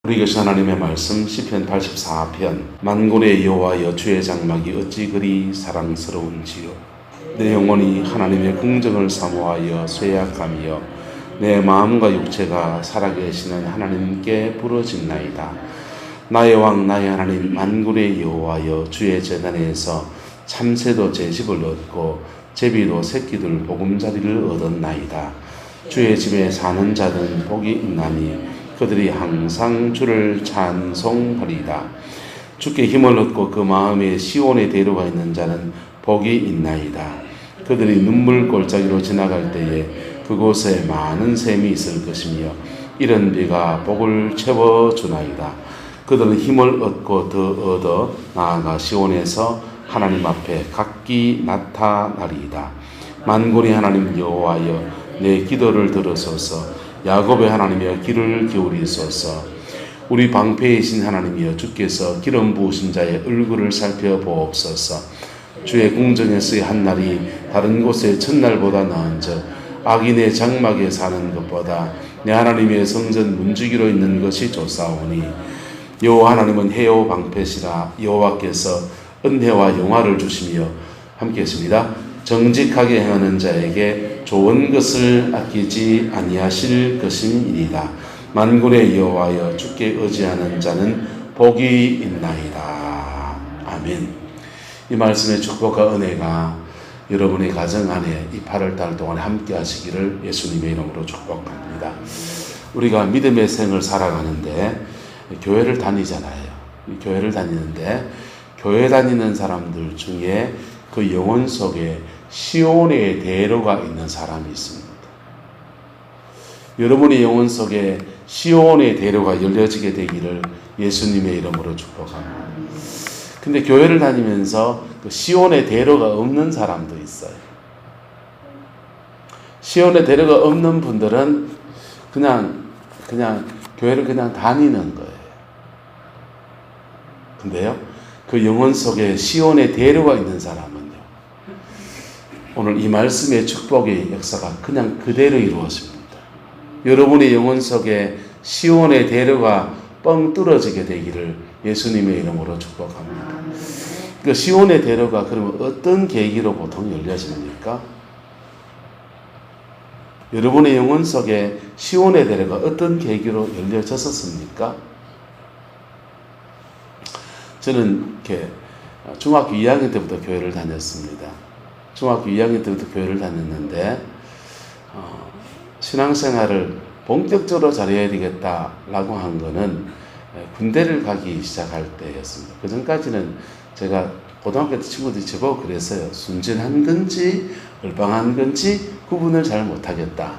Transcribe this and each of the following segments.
우리 계신 하나님의 말씀 시편 84편 만군의 여호와여 주의 장막이 어찌 그리 사랑스러운지요. 내 영혼이 하나님의 긍정을 사모하여 쇠약하며 내 마음과 육체가 살아계시는 하나님께 부르짖나이다. 나의 왕 나의 하나님 만군의 여호와여 주의 제단에서 참새도 제집을 얻고 제비도 새끼들 보금자리를 얻었나이다. 주의 집에 사는 자는 복이 있나니 그들이 항상 주를 찬송하리이다. 주께 힘을 얻고 그 마음에 시온의 대로가 있는 자는 복이 있나이다. 그들이 눈물 골짜기로 지나갈 때에 그곳에 많은 샘이 있을 것이며 이런 비가 복을 채워주나이다. 그들은 힘을 얻고 더 얻어 나아가 시온에서 하나님 앞에 각기 나타나리이다. 만군의 하나님 여호와여 내 기도를 들으소서. 야곱의 하나님이여 귀를 기울이소서. 우리 방패이신 하나님이여 주께서 기름 부으신 자의 얼굴을 살펴보옵소서. 주의 궁정에서의 한날이 다른 곳의 첫날보다 나은즉 악인의 장막에 사는 것보다 내 하나님의 성전 문지기로 있는 것이 좋사오니 여호와 하나님은 해요 방패시라. 여호와께서 은혜와 영화를 주시며 함께 했습니다. 정직하게 행하는 자에게 좋은 것을 아끼지 아니하실 것임이니이다. 만군의 여호와여 주께 의지하는 자는 복이 있나이다. 아멘. 이 말씀의 축복과 은혜가 여러분의 가정 안에 이 8월달 동안 함께 하시기를 예수님의 이름으로 축복합니다. 우리가 믿음의 생을 살아가는데 교회를 다니잖아요. 교회를 다니는데 교회 다니는 사람들 중에 그 영혼 속에 시온의 대로가 있는 사람이 있습니다. 여러분의 영혼 속에 시온의 대로가 열려지게 되기를 예수님의 이름으로 축복합니다. 근데 교회를 다니면서 그 시온의 대로가 없는 사람도 있어요. 시온의 대로가 없는 분들은 그냥 교회를 그냥 다니는 거예요. 근데요, 그 영혼 속에 시온의 대로가 있는 사람은요, 오늘 이 말씀의 축복의 역사가 그냥 그대로 이루어집니다. 여러분의 영혼 속에 시온의 대로가 뻥 뚫어지게 되기를 예수님의 이름으로 축복합니다. 그 시온의 대로가 그러면 어떤 계기로 보통 열려집니까? 여러분의 영혼 속에 시온의 대로가 어떤 계기로 열려졌었습니까? 저는 이렇게 중학교 2학년 때부터 교회를 다녔습니다. 중학교 2학년 때부터 교회를 다녔는데 신앙생활을 본격적으로 잘해야 되겠다라고 한 거는 군대를 가기 시작할 때였습니다. 그 전까지는 제가 고등학교 때 친구들이 저보고 그랬어요. 순진한 건지 얼빵한 건지 구분을 잘 못하겠다.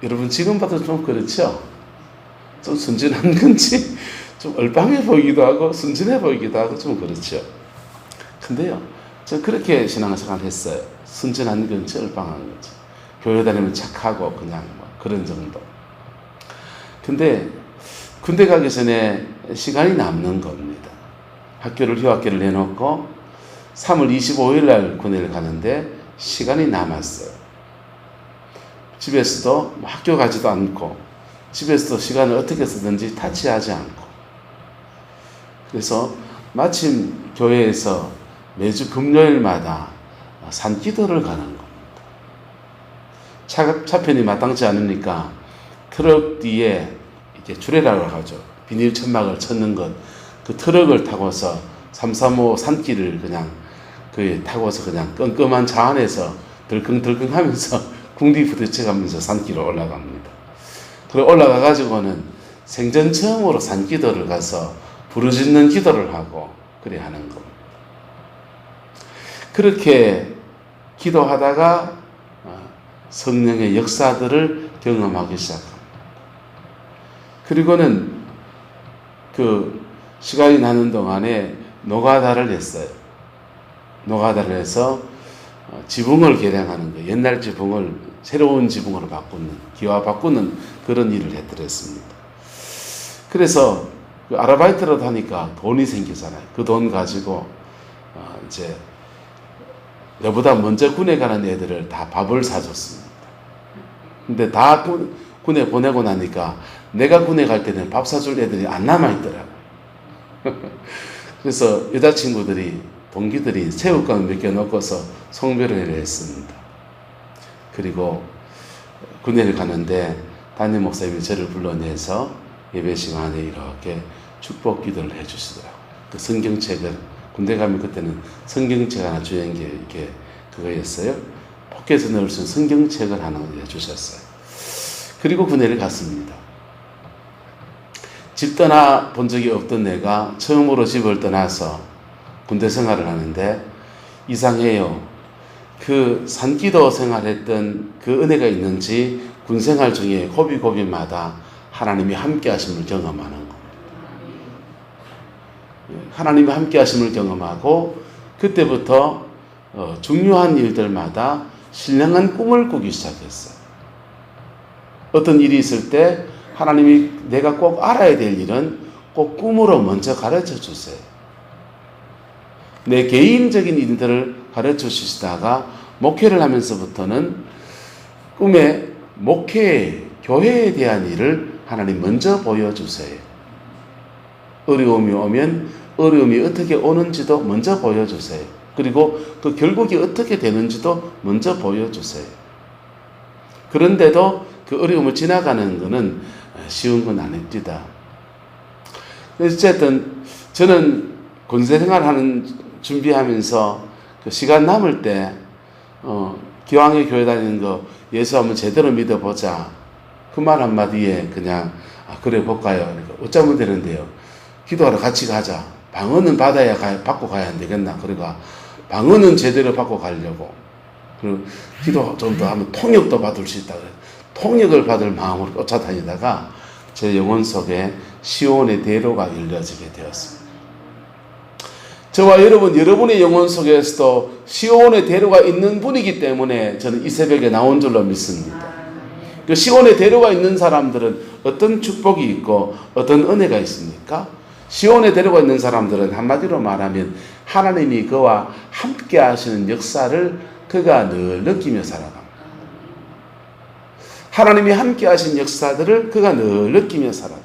여러분 지금 봐도 좀 그렇죠? 좀 순진한 건지 좀 얼빵해 보이기도 하고 순진해 보이기도 하고 좀 그렇죠. 근데요, 저 그렇게 신앙생활을 했어요. 순진한 건지 얼빵한 건지. 교회 다니면 착하고 그냥 뭐 그런 정도. 근데 군대 가기 전에 시간이 남는 겁니다. 휴학기를 해놓고 3월 25일 날 군대를 가는데 시간이 남았어요. 집에서도 학교 가지도 않고 집에서도 시간을 어떻게 쓰든지 타치하지 않고, 그래서 마침 교회에서 매주 금요일마다 산기도를 가는 겁니다. 차편이 마땅치 않으니까 트럭 뒤에 이렇게 주례라고 하죠. 비닐 천막을 쳤는 것, 그 트럭을 타고서 335 산길을 그냥 타고서 그냥 껌껌한 차 안에서 덜컹덜컹 하면서 궁디 부딪혀가면서 산길을 올라갑니다. 그리고 올라가가지고는 생전 처음으로 산기도를 가서 부르짖는 기도를 하고 그래 하는 겁니다. 그렇게 기도하다가 성령의 역사들을 경험하기 시작합니다. 그리고는 그 시간이 나는 동안에 노가다를 했어요. 노가다를 해서 지붕을 개량하는 거예요. 옛날 지붕을 새로운 지붕으로 기와 바꾸는 그런 일을 해드렸습니다. 그래서 그 아르바이트로 하니까 돈이 생기잖아요. 그 돈 가지고 이제 저보다 먼저 군에 가는 애들을 다 밥을 사줬습니다. 근데 다 군에 보내고 나니까 내가 군에 갈 때는 밥 사줄 애들이 안 남아있더라고요. 그래서 여자친구들이, 동기들이 새우깡 몇 개 넣고서 송별회를 했습니다. 그리고 군대를 가는데 담임 목사님이 저를 불러내서 예배 시간에 이렇게 축복 기도를 해주시더라고요. 그 성경책을, 군대 가면 그때는 성경책 하나 주는 게 이렇게 그거였어요. 포켓에 넣을 수 있는 성경책을 하나 해주셨어요. 그리고 군대를 갔습니다. 집 떠나 본 적이 없던 내가 처음으로 집을 떠나서 군대 생활을 하는데 이상해요. 그 산기도 생활했던 그 은혜가 있는지 군 생활 중에 고비고비마다 하나님이 함께 하심을 경험하는 겁니다. 하나님이 함께 하심을 경험하고 그때부터 중요한 일들마다 신령한 꿈을 꾸기 시작했어요. 어떤 일이 있을 때 하나님이 내가 꼭 알아야 될 일은 꼭 꿈으로 먼저 가르쳐 주세요. 내 개인적인 일들을 가르쳐 주시다가 목회를 하면서부터는 꿈에 목회, 교회에 대한 일을 하나님 먼저 보여주세요. 어려움이 오면 어려움이 어떻게 오는지도 먼저 보여주세요. 그리고 그 결국이 어떻게 되는지도 먼저 보여주세요. 그런데도 그 어려움을 지나가는 것은 쉬운 건 아닙니다. 어쨌든 저는 군대 생활하는 준비하면서 그 시간 남을 때 기왕에 교회 다니는 거 예수 한번 제대로 믿어보자. 그 말 한마디에 그냥 그래 볼까요? 그러니까 어쩌면 되는데요. 기도하러 같이 가자. 방언은 받고 가야 안 되겠나? 그러니까 방언은 제대로 받고 가려고. 그리고 기도 좀 더 하면 통역도 받을 수 있다. 통역을 받을 마음으로 쫓아다니다가 제 영혼 속에 시온의 대로가 열려지게 되었습니다. 저와 여러분의 영혼 속에서도 시온의 대로가 있는 분이기 때문에 저는 이 새벽에 나온 줄로 믿습니다. 그 시온의 대로가 있는 사람들은 어떤 축복이 있고 어떤 은혜가 있습니까? 시온의 대로가 있는 사람들은 한마디로 말하면 하나님이 그와 함께 하시는 역사를 그가 늘 느끼며 살아갑니다. 하나님이 함께 하신 역사들을 그가 늘 느끼며 살아가요.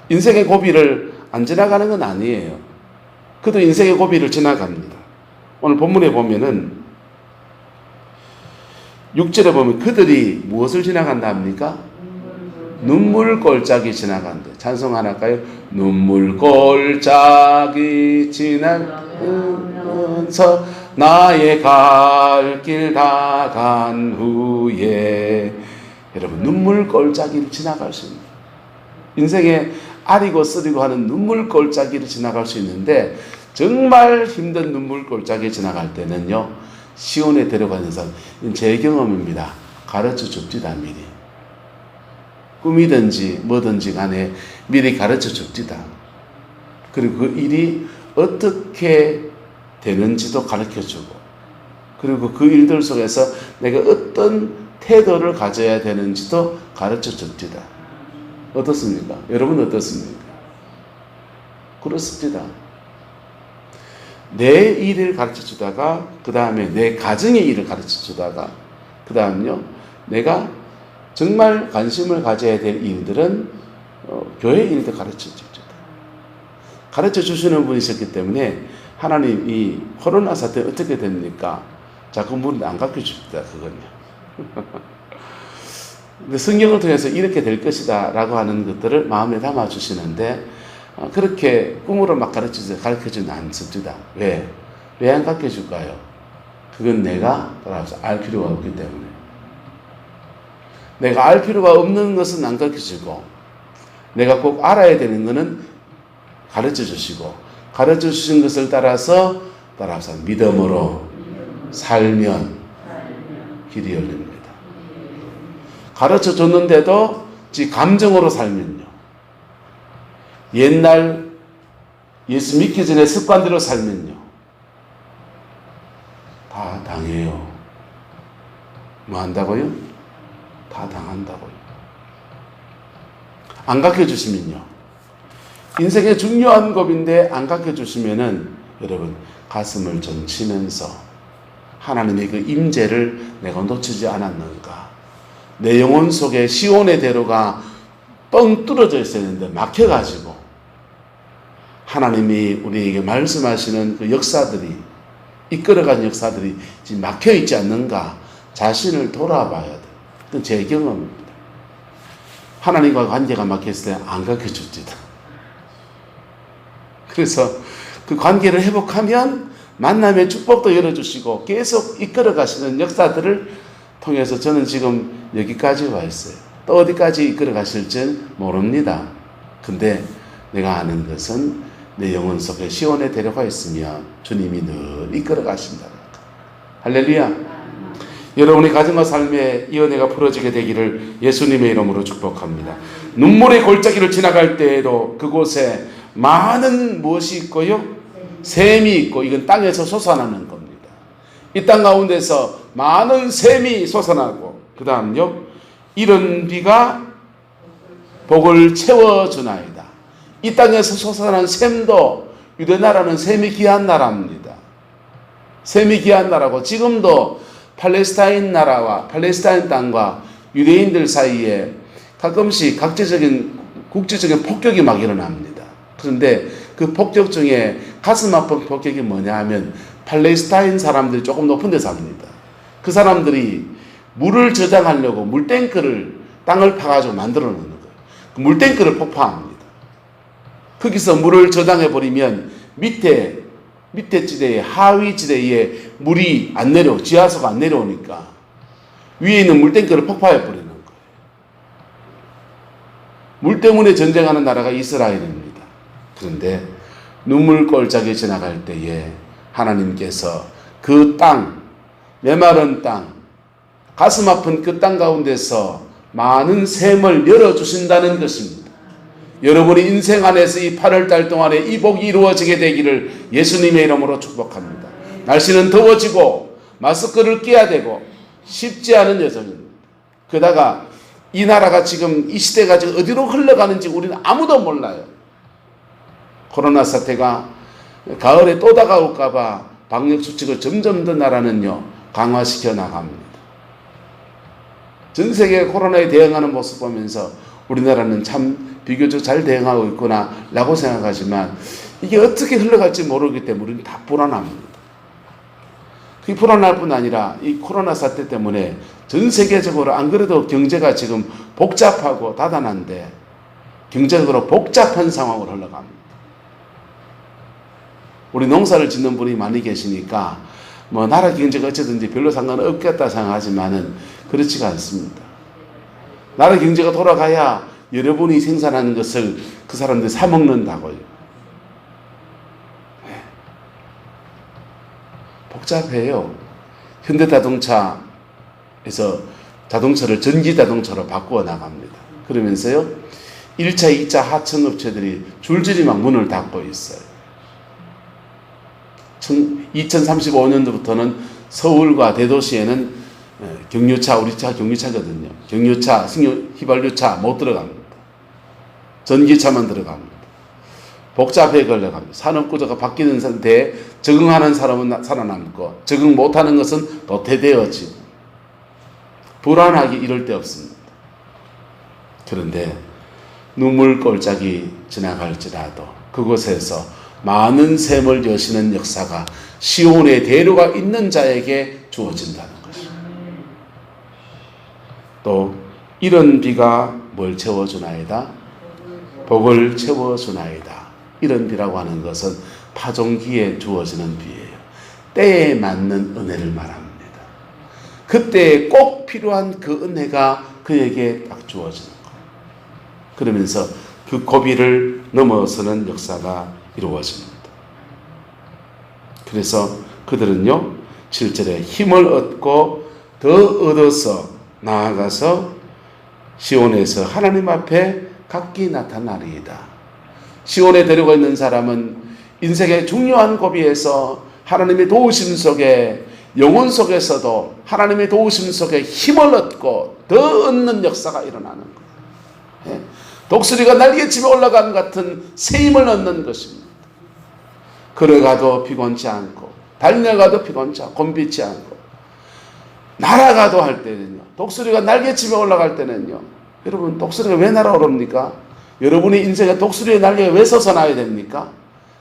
인생의 고비를 안 지나가는 건 아니에요. 그도 인생의 고비를 지나갑니다. 오늘 본문에 보면은 6절에 보면 그들이 무엇을 지나간다 합니까? 눈물 골짜기 지나간다. 찬송 하나 할까요? 눈물 골짜기 지나면서 나의 갈 길 다 간 후에 여러분 눈물 골짜기를 지나갈 수 있는 인생에 아리고 쓰리고 하는 눈물 골짜기를 지나갈 수 있는데 정말 힘든 눈물 골짜기 지나갈 때는요 시온에 데려가는 사람 제 경험입니다. 가르쳐 줍디다 미리 꿈이든지 뭐든지 간에 미리 가르쳐 줍디다. 그리고 그 일이 어떻게 되는지도 가르쳐 주고 그리고 그 일들 속에서 내가 어떤 태도를 가져야 되는지도 가르쳐 줍디다. 어떻습니까? 여러분 어떻습니까? 그렇습니다. 내 일을 가르쳐 주다가 그 다음에 내 가정의 일을 가르쳐 주다가 그 다음요 내가 정말 관심을 가져야 될 일들은 교회 일도 가르쳐 줍니다. 가르쳐 주시는 분이셨기 때문에 하나님 이 코로나 사태 어떻게 됩니까? 자꾸 물을 안 가르쳐 줍니다. 그건요. 근데 성경을 통해서 이렇게 될 것이다 라고 하는 것들을 마음에 담아 주시는데 그렇게 꿈으로 막 가르쳐주지 않습니다. 왜? 왜 안 가르쳐줄까요? 그건 내가 알 필요가 없기 때문에. 내가 알 필요가 없는 것은 안 가르쳐주고 내가 꼭 알아야 되는 것은 가르쳐주시고 가르쳐주신 것을 따라서 믿음으로 살면 길이 열립니다. 가르쳐줬는데도 감정으로 살면요. 옛날 예수 믿기 전에 습관대로 살면요. 다 당해요. 뭐 한다고요? 다 당한다고요. 안 가르쳐주시면요. 인생의 중요한 법인데 안 가르쳐주시면은 여러분 가슴을 좀 치면서 하나님의 그 임재를 내가 놓치지 않았는가 내 영혼 속에 시온의 대로가 뻥 뚫어져 있었는데 막혀가지고 하나님이 우리에게 말씀하시는 그 역사들이, 이끌어가는 역사들이 지금 막혀있지 않는가 자신을 돌아봐야 돼요. 그건 제 경험입니다. 하나님과 관계가 막혔을 때 안 가르쳐줍니다. 그래서 그 관계를 회복하면 만남의 축복도 열어주시고 계속 이끌어가시는 역사들을 통해서 저는 지금 여기까지 와 있어요. 또 어디까지 이끌어 가실지는 모릅니다. 근데 내가 아는 것은 내 영혼 속에 시온의 대로가 있으며 주님이 늘 이끌어 가신다. 할렐루야. 여러분의 가정과 삶에 이 은혜가 풀어지게 되기를 예수님의 이름으로 축복합니다. 눈물의 골짜기를 지나갈 때에도 그곳에 많은 무엇이 있고요? 샘이 있고, 이건 땅에서 솟아나는 겁니다. 이 땅 가운데서 많은 샘이 솟아나고, 그 다음요, 이런 비가 복을 채워주나이다. 이 땅에서 솟아난 샘도, 유대나라는 샘이 귀한 나라입니다. 샘이 귀한 나라고, 지금도 팔레스타인 나라와 팔레스타인 땅과 유대인들 사이에 가끔씩 국제적인 폭격이 막 일어납니다. 그런데 그 폭격 중에 가슴 아픈 폭격이 뭐냐 하면 팔레스타인 사람들이 조금 높은 데 삽니다. 그 사람들이 물을 저장하려고 물탱크를 땅을 파가지고 만들어 놓는 거예요. 그 물탱크를 폭파합니다. 거기서 물을 저장해버리면 밑에 지대에, 하위 지대에 물이 안 내려, 지하수가 안 내려오니까 위에 있는 물탱크를 폭파해버리는 거예요. 물 때문에 전쟁하는 나라가 이스라엘입니다. 그런데 눈물 골짜기 지나갈 때에 하나님께서 그 땅, 메마른 땅, 가슴 아픈 그 땅 가운데서 많은 샘을 열어주신다는 것입니다. 여러분이 인생 안에서 이 8월달 동안에 이 복이 이루어지게 되기를 예수님의 이름으로 축복합니다. 날씨는 더워지고 마스크를 끼야 되고 쉽지 않은 여정입니다. 게다가 이 나라가 지금, 이 시대가 지금 어디로 흘러가는지 우리는 아무도 몰라요. 코로나 사태가 가을에 또 다가올까봐 방역수칙을 점점 더 나라는요 강화시켜 나갑니다. 전 세계 코로나에 대응하는 모습 보면서 우리나라는 참 비교적 잘 대응하고 있구나 라고 생각하지만 이게 어떻게 흘러갈지 모르기 때문에 우리는 다 불안합니다. 그게 불안할 뿐 아니라 이 코로나 사태 때문에 전 세계적으로 안 그래도 경제가 지금 복잡하고 다단한데 경제적으로 복잡한 상황으로 흘러갑니다. 우리 농사를 짓는 분이 많이 계시니까 뭐 나라 경제가 어쨌든지 별로 상관없겠다 생각하지만은 그렇지가 않습니다. 나라 경제가 돌아가야 여러분이 생산하는 것을 그 사람들이 사 먹는다고요. 복잡해요. 현대자동차에서 자동차를 전기자동차로 바꾸어 나갑니다. 그러면서요 1차, 2차 하청업체들이 줄줄이 막 문을 닫고 있어요. 2035년도부터는 서울과 대도시에는 경유차, 우리 차 경유차거든요. 경유차, 휘발유차 못 들어갑니다. 전기차만 들어갑니다. 복잡해 걸려갑니다. 산업구조가 바뀌는 상태에 적응하는 사람은 살아남고 적응 못하는 것은 도태되어지고 불안하기 이럴 데 없습니다. 그런데 눈물 골짜기 지나갈지라도 그곳에서 많은 샘을 여시는 역사가 시온의 대로가 있는 자에게 주어진다는 것입니다. 또 이런 비가 뭘 채워주나이다? 복을 채워주나이다. 이런 비라고 하는 것은 파종기에 주어지는 비예요. 때에 맞는 은혜를 말합니다. 그때에 꼭 필요한 그 은혜가 그에게 딱 주어지는 거예요. 그러면서 그 고비를 넘어서는 역사가 이루어집니다. 그래서 그들은요 7절에 힘을 얻고 더 얻어서 나아가서 시온에서 하나님 앞에 각기 나타나리이다. 시온에 데려가 있는 사람은 인생의 중요한 고비에서 하나님의 도우심 속에 영혼 속에서도 하나님의 도우심 속에 힘을 얻고 더 얻는 역사가 일어나는 거예요. 독수리가 날개 치며 올라간 같은 새 힘을 얻는 것입니다. 걸어가도 피곤치 않고 달려가도 피곤치 않고 곤비치 않고 날아가도 할 때는요 독수리가 날개치며 올라갈 때는요, 여러분, 독수리가 왜 날아오릅니까? 여러분의 인생에 독수리의 날개가 왜 솟아나야 됩니까?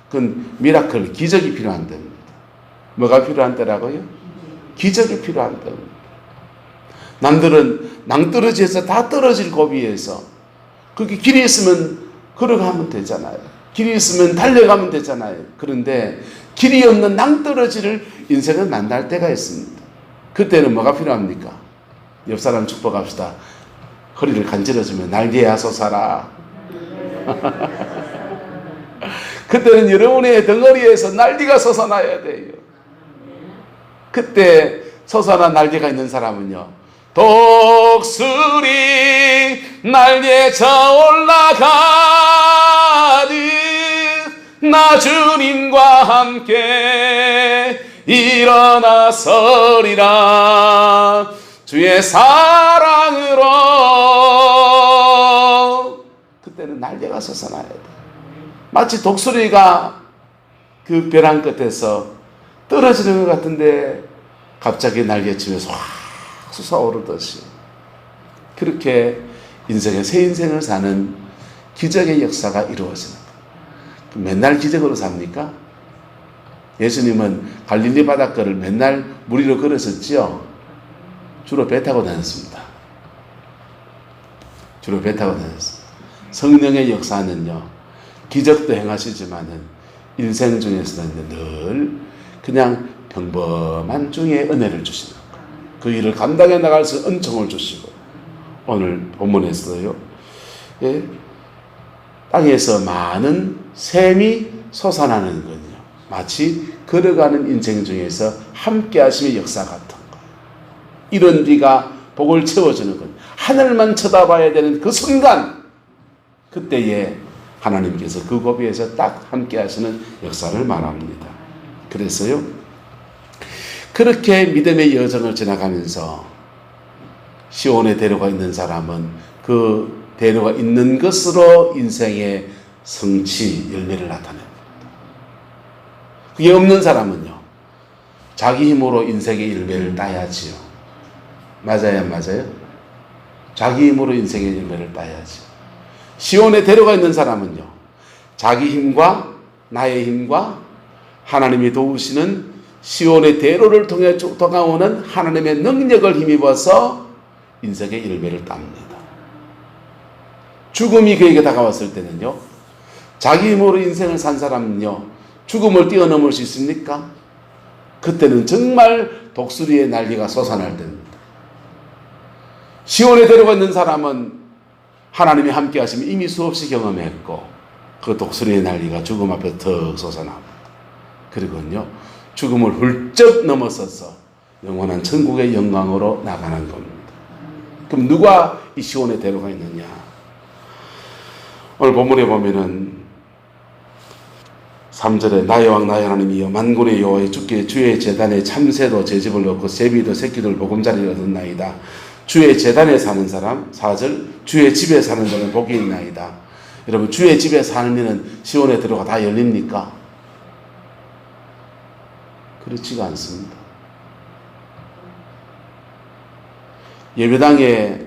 그건 미라클, 기적이 필요한 때입니다. 뭐가 필요한 때라고요? 기적이 필요한 때입니다. 남들은 낭떠러지에서 다 떨어질 고비에서 그렇게 길이 있으면 걸어가면 되잖아요. 길이 있으면 달려가면 되잖아요. 그런데 길이 없는 낭떠러지를 인생은 만날 때가 있습니다. 그때는 뭐가 필요합니까? 옆 사람 축복합시다. 허리를 간지러주면 날개야 솟아라. 그때는 여러분의 덩어리에서 날개가 솟아나야 돼요. 그때 솟아난 날개가 있는 사람은요, 독수리 날개쳐 올라가듯 나 주님과 함께 일어나서리라. 주의 사랑으로. 그때는 날개가 솟아나야 돼. 마치 독수리가 그 벼랑 끝에서 떨어지는 것 같은데 갑자기 날개치면서 확 솟아오르듯이, 그렇게 인생의 새 인생을 사는 기적의 역사가 이루어지는 거예요. 맨날 기적으로 삽니까? 예수님은 갈릴리 바닷가를 맨날 물 위로 걸으셨지요? 주로 배 타고 다녔습니다. 주로 배 타고 다녔습니다. 성령의 역사는요, 기적도 행하시지만은 인생 중에서는 늘 그냥 평범한 중에 은혜를 주시는 거예요. 그 일을 감당해 나갈 수 있는 은총을 주시고, 오늘 본문에서요, 예, 땅에서 많은 샘이 솟아나는 건요, 마치 걸어가는 인생 중에서 함께 하심의 역사 같은 거예요. 이런 비가 복을 채워주는 거예요. 하늘만 쳐다봐야 되는 그 순간, 그때에 하나님께서 그 고비에서 딱 함께 하시는 역사를 말합니다. 그래서요, 그렇게 믿음의 여정을 지나가면서 시온의 대로가 있는 사람은 그 대로가 있는 것으로 인생의 성취, 열매를 나타냅니다. 그게 없는 사람은요, 자기 힘으로 인생의 열매를 따야지요. 맞아요, 안 맞아요? 자기 힘으로 인생의 열매를 따야지. 시온의 대로가 있는 사람은요, 자기 힘과 나의 힘과 하나님이 도우시는 시온의 대로를 통해 다가오는 하나님의 능력을 힘입어서 인생의 열매를 땁니다. 죽음이 그에게 다가왔을 때는요, 자기 힘으로 인생을 산 사람은요, 죽음을 뛰어넘을 수 있습니까? 그때는 정말 독수리의 날개가 솟아날 때입니다. 시온의 대로가 있는 사람은 하나님이 함께 하시면 이미 수없이 경험했고, 그 독수리의 날개가 죽음 앞에 턱 솟아납니다. 그리고요, 죽음을 훌쩍 넘어서서 영원한 천국의 영광으로 나가는 겁니다. 그럼 누가 이 시온의 대로가 있느냐? 오늘 본문에 보면은 3절에 나의 왕 나의 하나님이여 만군의 여호와의 주께 주의 제단에 참새도 제집을 넣고 제비도 새끼들 보금자리를 얻었나이다. 주의 제단에 사는 사람. 4절 주의 집에 사는 자는 복이 있나이다. 여러분, 주의 집에 살면은 시온의 대로가 다 열립니까? 그렇지가 않습니다. 예배당에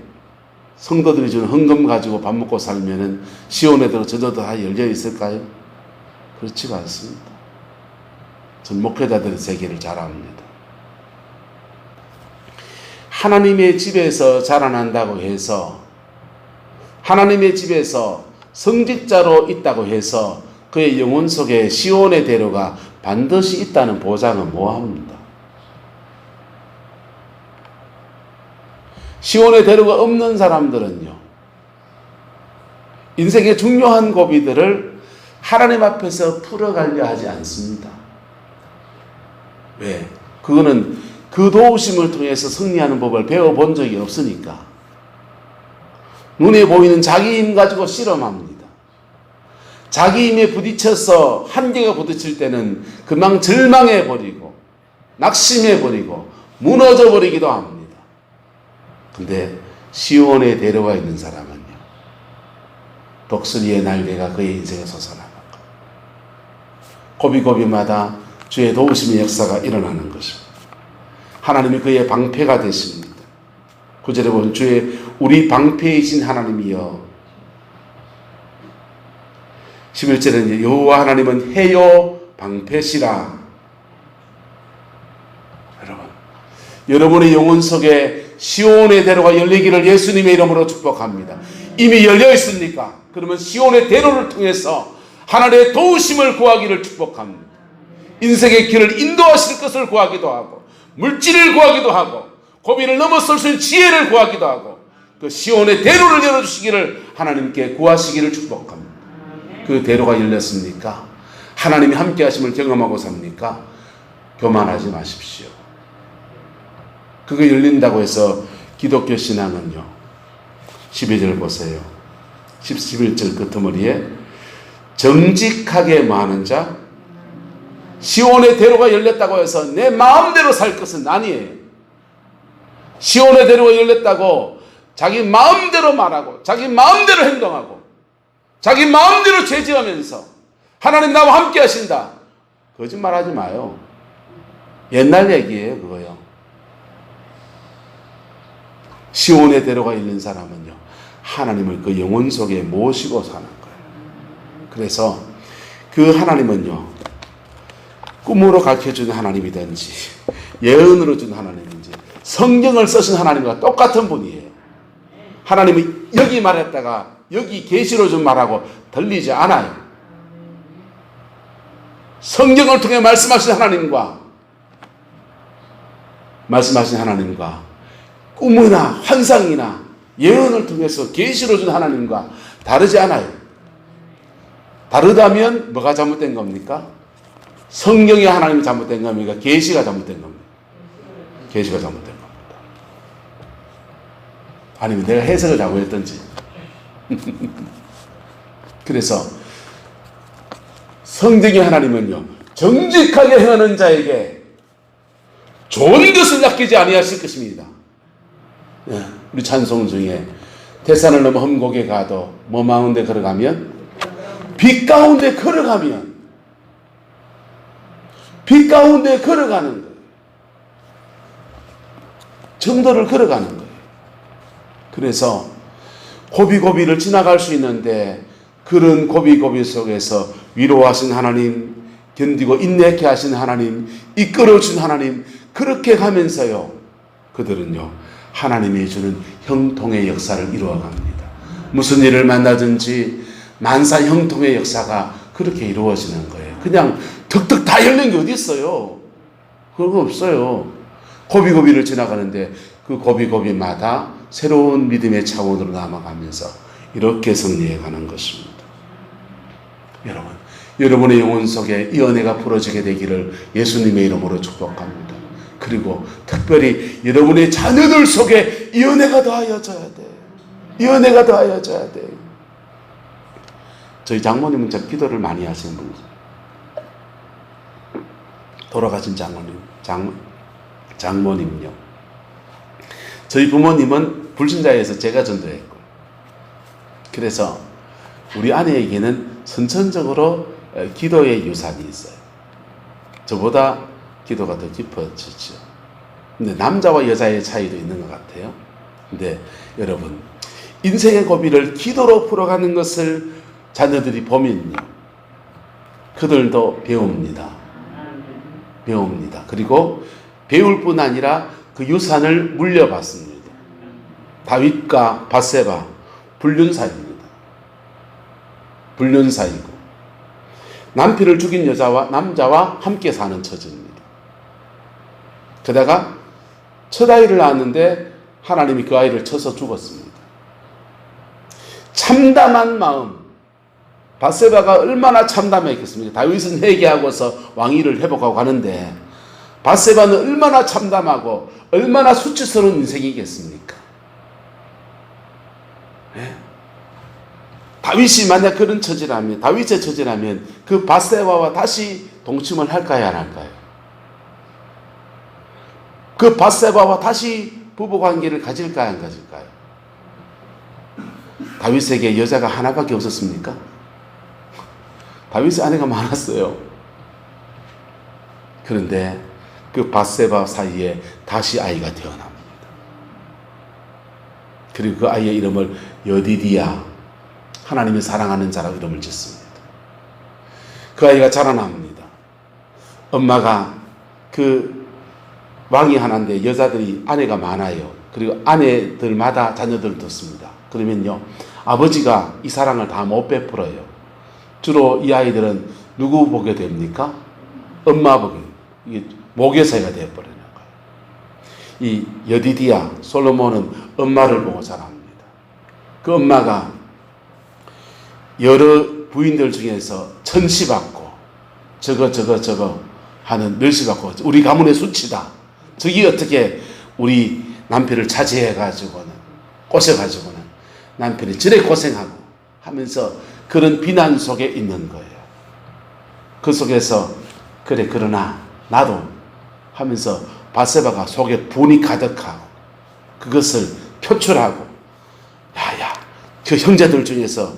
성도들이 주는 헌금 가지고 밥 먹고 살면은 시온의 대로 저절로 다 열려 있을까요? 그렇지가 않습니다. 전 목회자들의 세계를 잘 압니다. 하나님의 집에서 자라난다고 해서, 하나님의 집에서 성직자로 있다고 해서 그의 영혼 속에 시온의 대로가 반드시 있다는 보장은 뭐합니다. 시온의 대로가 없는 사람들은요, 인생의 중요한 고비들을 하나님 앞에서 풀어가려 하지 않습니다. 왜? 그거는 그 도우심을 통해서 승리하는 법을 배워본 적이 없으니까. 눈에 보이는 자기 힘 가지고 실험합니다. 자기 힘에 부딪혀서 한계가 부딪힐 때는 금방 절망해버리고 낙심해버리고 무너져버리기도 합니다. 근데 시온의 대로가 있는 사람은요, 독수리의 날개가 그의 인생에 솟아나는 것. 고비고비마다 주의 도우심의 역사가 일어나는 것입니다. 하나님이 그의 방패가 되십니다. 9절에 보면 주의 우리 방패이신 하나님이여. 11절에는 여호와 하나님은 해요 방패시라. 여러분의 영혼 속에 시온의 대로가 열리기를 예수님의 이름으로 축복합니다. 이미 열려 있습니까? 그러면 시온의 대로를 통해서 하나님의 도우심을 구하기를 축복합니다. 인생의 길을 인도하실 것을 구하기도 하고, 물질을 구하기도 하고, 고비를 넘어설 수 있는 지혜를 구하기도 하고, 그 시온의 대로를 열어주시기를 하나님께 구하시기를 축복합니다. 그 대로가 열렸습니까? 하나님이 함께 하심을 경험하고 삽니까? 교만하지 마십시오. 그게 열린다고 해서 기독교 신앙은요, 12절 보세요. 11절 끄트머리에 정직하게 많은 자, 시온의 대로가 열렸다고 해서 내 마음대로 살 것은 아니에요. 시온의 대로가 열렸다고 자기 마음대로 말하고 자기 마음대로 행동하고 자기 마음대로 죄지으면서 하나님 나와 함께 하신다, 거짓말하지 마요. 옛날 얘기예요, 그거요. 시온의 대로가 열린 사람은요, 하나님을 그 영혼 속에 모시고 사는 거예요. 그래서 그 하나님은요, 꿈으로 가르쳐주는 하나님이든지 예언으로 준 하나님인지 성경을 쓰신 하나님과 똑같은 분이에요. 하나님이 여기 말했다가 여기 계시로 좀 말하고 들리지 않아요. 성경을 통해 말씀하신 하나님과 꿈이나 환상이나 예언을 통해서 계시로 준 하나님과 다르지 않아요. 다르다면 뭐가 잘못된 겁니까? 성경의 하나님이 잘못된 겁니까? 계시가 잘못된 겁니까? 계시가 잘못된 겁니다. 아니면 내가 해석을 잘못했던지. 그래서 성경의 하나님은요, 정직하게 행하는 자에게 좋은 것을 낚이지 아니하실 것입니다. 우리 찬송 중에 태산을 넘어 험곡에 가도 뭐 마운데 걸어가면, 빛 가운데 걸어가면, 빛 가운데 걸어가는 거예요. 정도를 걸어가는 거예요. 그래서 고비고비를 지나갈 수 있는데, 그런 고비고비 속에서 위로하신 하나님, 견디고 인내케 하신 하나님, 이끌어준 하나님, 그렇게 가면서요, 그들은요, 하나님이 주는 형통의 역사를 이루어갑니다. 무슨 일을 만나든지 만사 형통의 역사가 그렇게 이루어지는 거예요. 그냥 덕덕 다 열린 게 어디 있어요? 그런 거 없어요. 고비고비를 지나가는데 그 고비고비마다 새로운 믿음의 차원으로 남아가면서 이렇게 승리해가는 것입니다. 여러분의 영혼 속에 이 은혜가 풀어지게 되기를 예수님의 이름으로 축복합니다. 그리고 특별히 여러분의 자녀들 속에 이 은혜가 더하여져야 돼. 이 은혜가 더하여져야 돼. 저희 장모님은 참 기도를 많이 하시는 분이죠. 돌아가신 장모님은요, 저희 부모님은 불신자에서 제가 전도했고, 그래서 우리 아내에게는 선천적으로 기도의 유산이 있어요. 저보다 기도가 더 깊어지죠. 근데 남자와 여자의 차이도 있는 것 같아요. 근데 여러분, 인생의 고비를 기도로 풀어가는 것을 자녀들이 보면요, 그들도 배웁니다. 그리고 배울 뿐 아니라 그 유산을 물려받습니다. 다윗과 밧세바, 불륜사입니다. 불륜사이고, 남편을 죽인 남자와 함께 사는 처지입니다. 그러다가 첫 아이를 낳았는데 하나님이 그 아이를 쳐서 죽었습니다. 참담한 마음, 밧세바가 얼마나 참담했겠습니까? 다윗은 회개하고서 왕위를 회복하고 가는데 밧세바는 얼마나 참담하고 얼마나 수치스러운 인생이겠습니까? 네? 다윗이 만약 그런 처지라면, 다윗의 처지라면 그 밧세바와 다시 동침을 할까요, 안 할까요? 그 밧세바와 다시 부부관계를 가질까요, 안 가질까요? 다윗에게 여자가 하나밖에 없었습니까? 다윗의 아내가 많았어요. 그런데 그 밧세바 사이에 다시 아이가 태어납니다. 그리고 그 아이의 이름을 여디디야, 하나님이 사랑하는 자라고 이름을 짓습니다. 그 아이가 자라납니다. 엄마가 그 왕이 하나인데 여자들이 아내가 많아요. 그리고 아내들마다 자녀들을 뒀습니다. 그러면요, 아버지가 이 사랑을 다 못 베풀어요. 주로 이 아이들은 누구 보게 됩니까? 엄마 보게. 이게 모교사가 되어버리는 거예요. 이 여디디야, 솔로몬은 엄마를 보고 자랍니다. 그 엄마가 여러 부인들 중에서 천시받고 저거 하는 멸시받고 우리 가문의 수치다. 저기 어떻게 우리 남편을 차지해가지고는 꼬셔가지고는 남편이 저래 고생하고 하면서 그런 비난 속에 있는 거예요. 그 속에서 그래 그러나 나도 하면서 바세바가 속에 분이 가득하고 그것을 표출하고 야야 그 형제들 중에서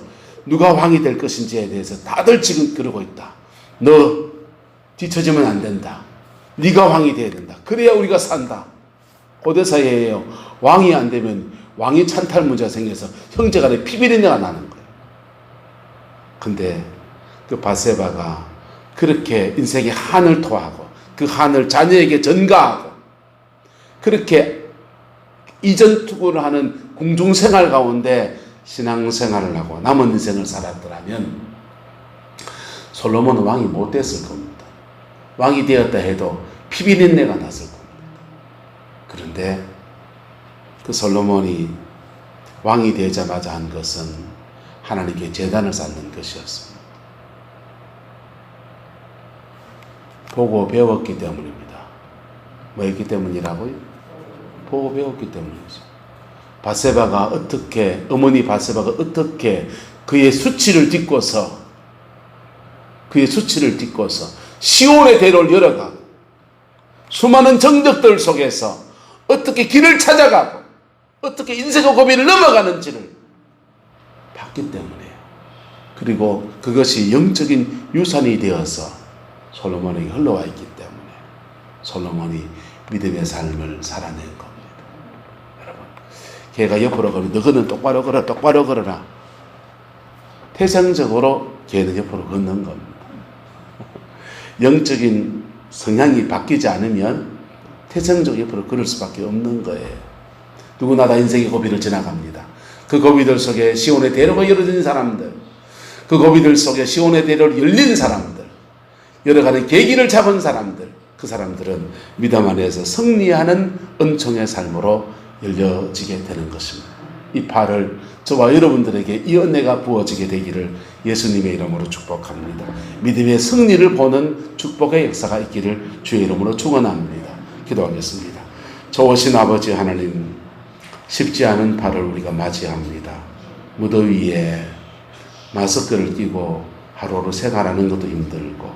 누가 왕이 될 것인지에 대해서 다들 지금 그러고 있다. 너 뒤처지면 안 된다. 네가 왕이 돼야 된다. 그래야 우리가 산다. 고대사회에요. 왕이 안 되면 왕이 찬탈 문제가 생겨서 형제간에 피비린내가 나는 거예요. 근데 그 바세바가 그렇게 인생의 한을 토하고 그 한을 자녀에게 전가하고 그렇게 이전투구를 하는 궁중생활 가운데 신앙생활을 하고 남은 인생을 살았더라면 솔로몬은 왕이 못 됐을 겁니다. 왕이 되었다 해도 피비린내가 났을 겁니다. 그런데 그 솔로몬이 왕이 되자마자 한 것은 하나님께 제단을 쌓는 것이었습니다. 보고 배웠기 때문입니다. 뭐였기 때문이라고요? 보고 배웠기 때문이죠. 어머니 바세바가 어떻게 그의 수치를 딛고서 시온의 대로를 열어가고 수많은 정적들 속에서 어떻게 길을 찾아가고 어떻게 인생의 고비를 넘어가는지를 봤기 때문이에요. 그리고 그것이 영적인 유산이 되어서 솔로몬에게 흘러와 있기 때문에 솔로몬이 믿음의 삶을 살아낸 겁니다. 여러분, 걔가 옆으로 걸으면 너희는 똑바로 걸어라. 태생적으로 걔는 옆으로 걷는 겁니다. 영적인 성향이 바뀌지 않으면 태생적으로 옆으로 걸을 수밖에 없는 거예요. 누구나 다 인생의 고비를 지나갑니다. 그 고비들 속에 시온의 대로가 열어진 사람들, 그 고비들 속에 시온의 대로를 열린 사람들, 열어가는 계기를 잡은 사람들, 그 사람들은 믿음 안에서 승리하는 은총의 삶으로 열려지게 되는 것입니다. 이 팔을 저와 여러분들에게 이 은혜가 부어지게 되기를 예수님의 이름으로 축복합니다. 믿음의 승리를 보는 축복의 역사가 있기를 주의 이름으로 축원합니다. 기도하겠습니다. 좋으신 아버지 하나님, 쉽지 않은 팔을 우리가 맞이합니다. 무더위에 마스크를 끼고 하루하루 생활하는 것도 힘들고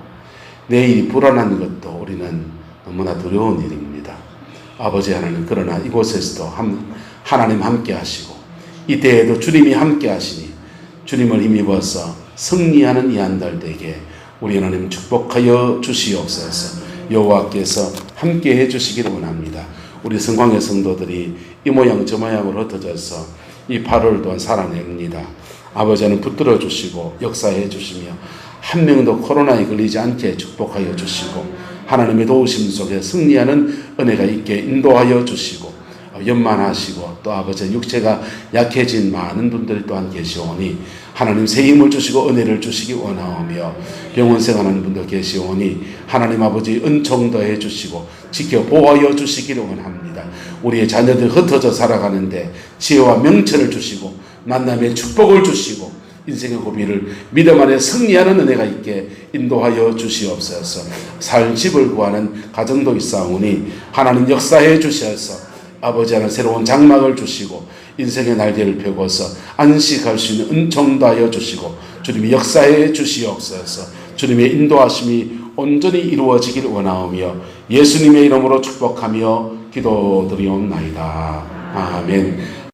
내일이 불안한 것도 우리는 너무나 두려운 일입니다. 아버지 하나님, 그러나 이곳에서도 하나님 함께 하시고 이때에도 주님이 함께 하시니 주님을 힘입어서 승리하는 이 한 달 되게 우리 하나님 축복하여 주시옵소서. 여호와께서 함께 해주시기를 원합니다. 우리 성광의 성도들이 이 모양 저 모양으로 흩어져서 이 8월 동안 살아냅니다. 아버지는 붙들어 주시고 역사해 주시며 한 명도 코로나에 걸리지 않게 축복하여 주시고 하나님의 도우심 속에 승리하는 은혜가 있게 인도하여 주시고 연만하시고 또 아버지 육체가 약해진 많은 분들이 또한 계시오니 하나님 새 힘을 주시고 은혜를 주시기 원하오며 병원 생활하는 분들 계시오니 하나님 아버지 은총 더해 주시고 지켜 보호하여 주시기를 원합니다. 우리의 자녀들 흩어져 살아가는데 지혜와 명철을 주시고 만남의 축복을 주시고 인생의 고비를 믿음 안에 승리하는 은혜가 있게 인도하여 주시옵소서. 살 집을 구하는 가정도 있사오니 하나님 역사해 주셔서 아버지 하나 새로운 장막을 주시고 인생의 날개를 펴고서 안식할 수 있는 은총도 하여 주시고 주님이 역사해 주시옵소서. 주님의 인도하심이 온전히 이루어지기를 원하오며 예수님의 이름으로 축복하며 기도드리옵나이다. 아멘.